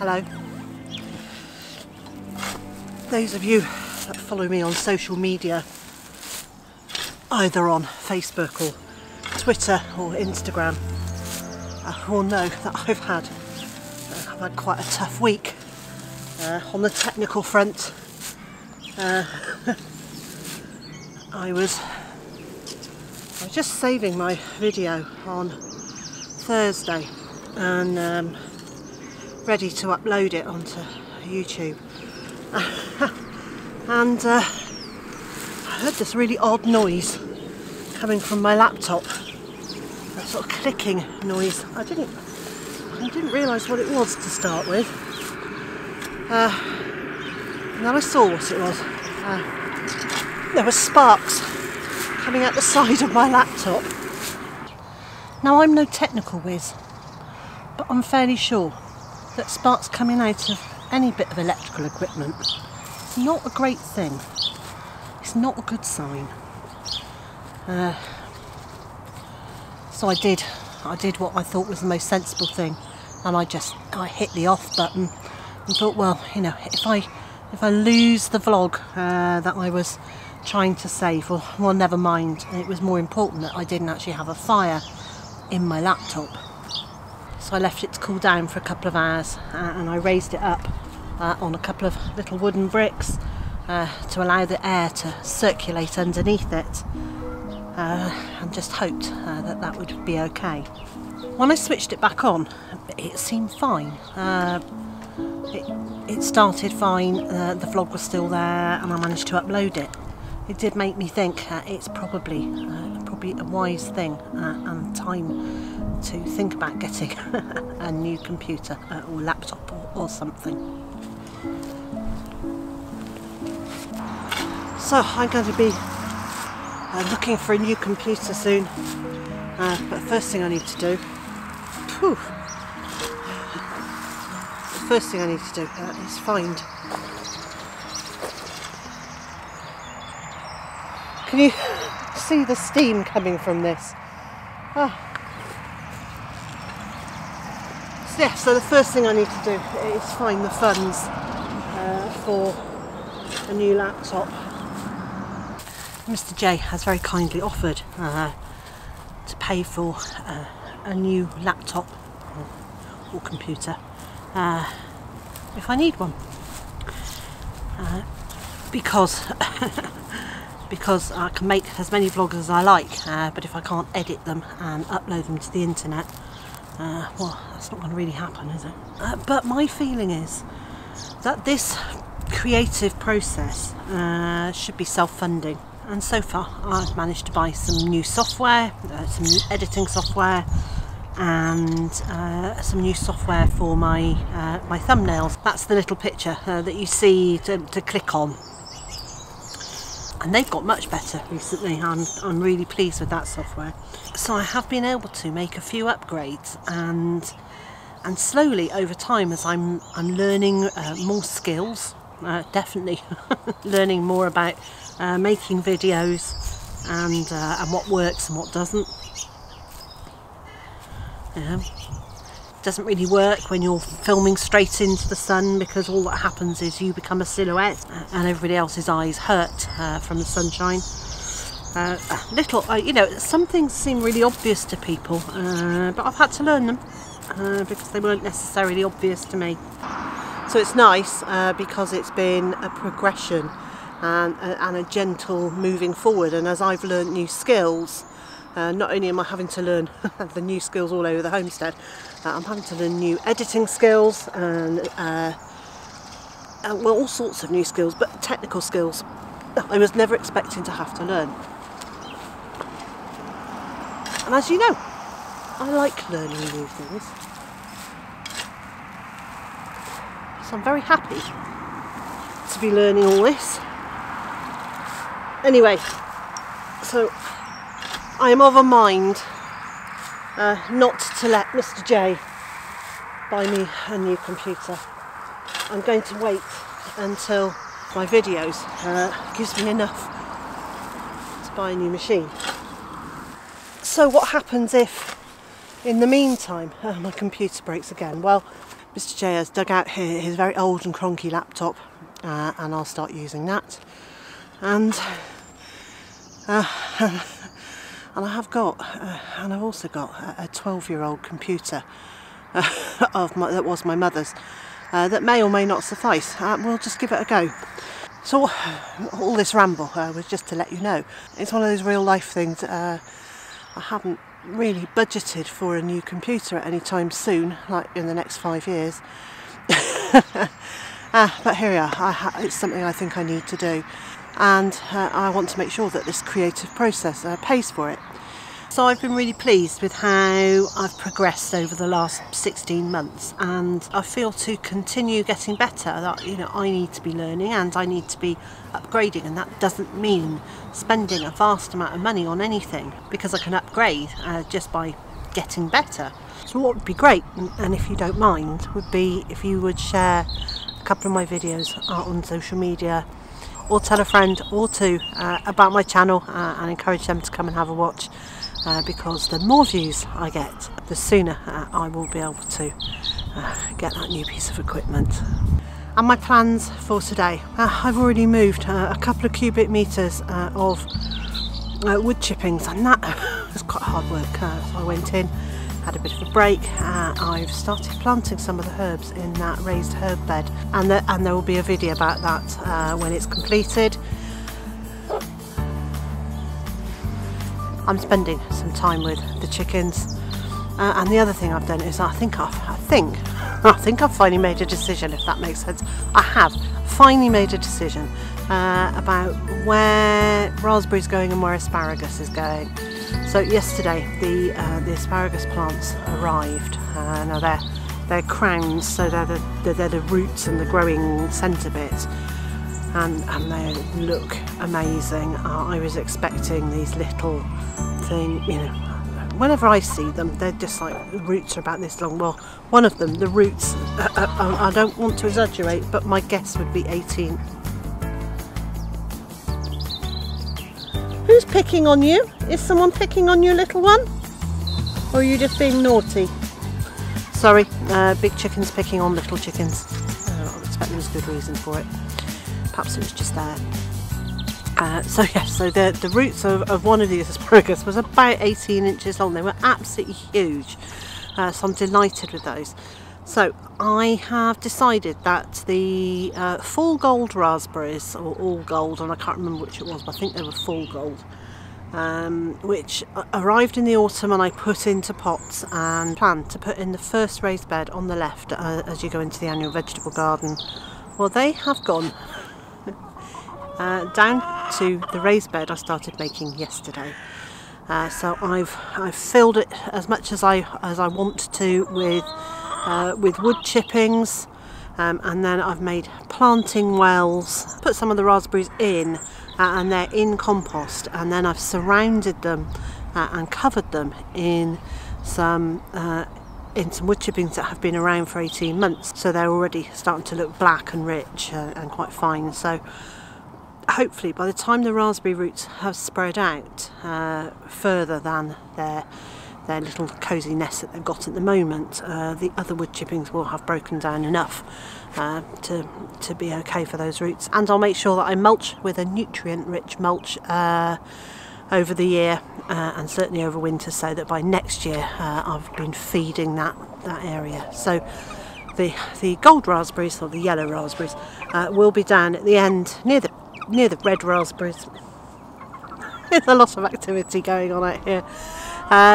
Hello. Those of you that follow me on social media, either on Facebook or Twitter or Instagram, will know that I've had quite a tough week on the technical front. I was just saving my video on Thursday and ready to upload it onto YouTube, and I heard this really odd noise coming from my laptop, a sort of clicking noise. I didn't realise what it was to start with, and then I saw what it was. There were sparks coming out the side of my laptop. Now, I'm no technical whiz, but I'm fairly sure that sparks coming out of any bit of electrical equipment is not a great thing. It's not a good sign. So I did what I thought was the most sensible thing, and I hit the off button and thought, well, you know, if I lose the vlog that I was trying to save, well, never mind. It was more important that I didn't actually have a fire in my laptop. So I left it to cool down for a couple of hours, and I raised it up on a couple of little wooden bricks to allow the air to circulate underneath it, and just hoped that would be okay. When I switched it back on, it seemed fine. It started fine, the vlog was still there, and I managed to upload it. It did make me think it's probably a wise thing and time to think about getting a new computer or laptop or something. So I'm going to be looking for a new computer soon, but the first thing I need to do, is find. Can you see the steam coming from this? So the first thing I need to do is find the funds for a new laptop. Mr. J has very kindly offered to pay for a new laptop or computer if I need one, because I can make as many vlogs as I like, but if I can't edit them and upload them to the internet, well, that's not going to really happen, is it? But my feeling is that this creative process should be self-funding, and so far I've managed to buy some new software, some new editing software, and some new software for my my thumbnails. That's the little picture that you see to click on. And they've got much better recently. I'm really pleased with that software. So I have been able to make a few upgrades, and slowly over time, as I'm learning more skills, definitely learning more about making videos and what works and what doesn't. Doesn't really work when you're filming straight into the sun, because all that happens is you become a silhouette and everybody else's eyes hurt from the sunshine. You know, some things seem really obvious to people, but I've had to learn them because they weren't necessarily obvious to me. So it's nice because it's been a progression and a gentle moving forward, and as I've learned new skills, not only am I having to learn the new skills all over the homestead, I'm having to learn new editing skills and well, all sorts of new skills, but technical skills that I was never expecting to have to learn. And as you know, I like learning new things, so I'm very happy to be learning all this. Anyway, so I am of a mind not to let Mr. J buy me a new computer. I'm going to wait until my videos gives me enough to buy a new machine. So what happens if In the meantime, my computer breaks again. Well, Mr J has dug out his very old and cronky laptop, and I'll start using that. And and I've also got a 12-year-old computer that was my mother's, that may or may not suffice. We'll just give it a go. So all this ramble was just to let you know. It's one of those real life things. I haven't really budgeted for a new computer at any time soon, like in the next 5 years. But here we are. It's something I think I need to do, and I want to make sure that this creative process pays for it. So I've been really pleased with how I've progressed over the last 16 months, and I feel to continue getting better that, you know, I need to be learning and I need to be upgrading, and that doesn't mean spending a vast amount of money on anything, because I can upgrade just by getting better. So what would be great, and if you don't mind, would be if you would share a couple of my videos on social media, or tell a friend or two about my channel, and encourage them to come and have a watch. Because the more views I get, the sooner I will be able to get that new piece of equipment. And my plans for today. I've already moved a couple of cubic metres of wood chippings, and that was quite hard work. So I went in, had a bit of a break. I've started planting some of the herbs in that raised herb bed, and there will be a video about that when it's completed. I'm spending some time with the chickens, and the other thing I've done is I think I've finally made a decision, if that makes sense. I have finally made a decision about where raspberry's going and where asparagus is going. So yesterday the asparagus plants arrived. Now they're crowns, so they're the roots and the growing centre bits. And they look amazing. I was expecting these little things, you know, whenever I see them, they're just like, the roots are about this long. Well, one of them, the roots, I don't want to exaggerate, but my guess would be 18. Who's picking on you? Is someone picking on you, little one? Or are you just being naughty? Sorry, big chickens picking on little chickens. I expect there was good reason for it. Perhaps it was just there. So the roots of one of these asparagus was about 18 inches long. They were absolutely huge. So I'm delighted with those. So I have decided that the full gold raspberries, or all gold, and I can't remember which it was, but I think they were full gold, which arrived in the autumn, and I put into pots and planned to put in the first raised bed on the left as you go into the annual vegetable garden. Well, they have gone down to the raised bed I started making yesterday. So I've filled it as much as I want to with wood chippings, and then I've made planting wells, put some of the raspberries in, and they're in compost, and then I've surrounded them and covered them in some wood chippings that have been around for 18 months, so they're already starting to look black and rich and quite fine. So hopefully by the time the raspberry roots have spread out further than their little cosy nest that they've got at the moment, the other wood chippings will have broken down enough to be okay for those roots. And I'll make sure that I mulch with a nutrient rich mulch over the year, and certainly over winter, so that by next year I've been feeding that area. So the gold raspberries, or the yellow raspberries, will be down at the end near the red raspberries. There's a lot of activity going on out here.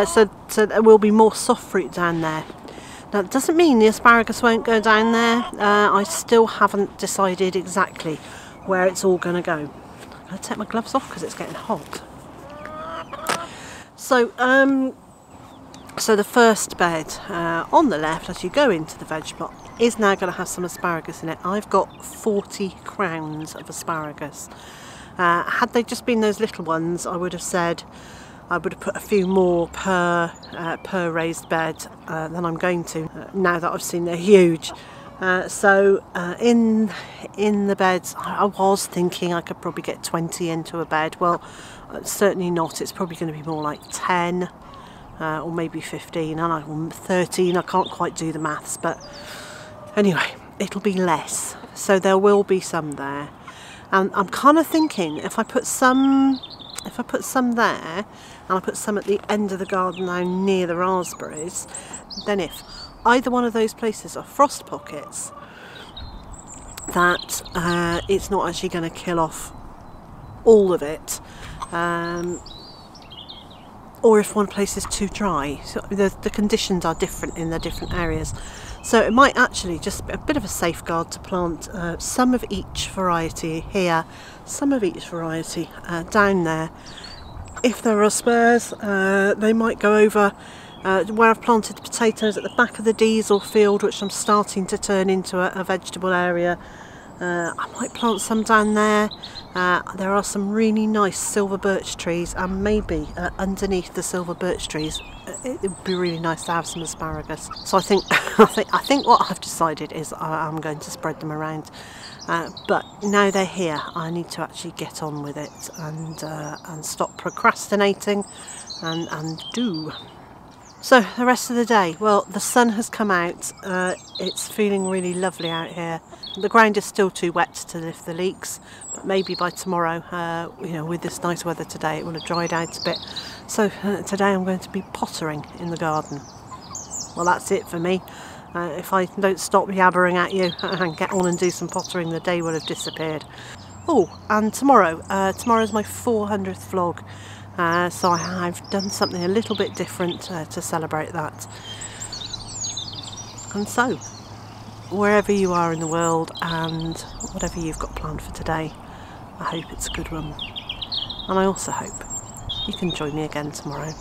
So there will be more soft fruit down there. Now, it doesn't mean the asparagus won't go down there. I still haven't decided exactly where it's all going to go. I'm going to take my gloves off because it's getting hot. So the first bed on the left, as you go into the veg plot, is now going to have some asparagus in it. I've got 40 crowns of asparagus. Had they just been those little ones, I would have said I would have put a few more per raised bed than I'm going to, now that I've seen they're huge. So in the beds, I was thinking I could probably get 20 into a bed. Well, certainly not. It's probably going to be more like 10. or maybe 15, and 13, I can't quite do the maths, but anyway, it'll be less. So there will be some there. And I'm kind of thinking if I put some there, and I put some at the end of the garden now near the raspberries, then if either one of those places are frost pockets, that it's not actually going to kill off all of it, or if one place is too dry. So the conditions are different in the different areas, so it might actually just be a bit of a safeguard to plant some of each variety here, some of each variety down there. If there are spares, they might go over where I've planted the potatoes at the back of the diesel field, which I'm starting to turn into a vegetable area. I might plant some down there. There are some really nice silver birch trees, and maybe underneath the silver birch trees it would be really nice to have some asparagus. So I think I think what I've decided is I'm going to spread them around. But now they're here, I need to actually get on with it and stop procrastinating and do. So the rest of the day, well, the sun has come out. It's feeling really lovely out here. The ground is still too wet to lift the leeks, but maybe by tomorrow, you know, with this nice weather today, it will have dried out a bit. So today I'm going to be pottering in the garden. Well, that's it for me. If I don't stop yabbering at you and get on and do some pottering, the day will have disappeared. Oh, and tomorrow's my 400th vlog. So I've done something a little bit different to celebrate that. And so, wherever you are in the world and whatever you've got planned for today, I hope it's a good one. And I also hope you can join me again tomorrow.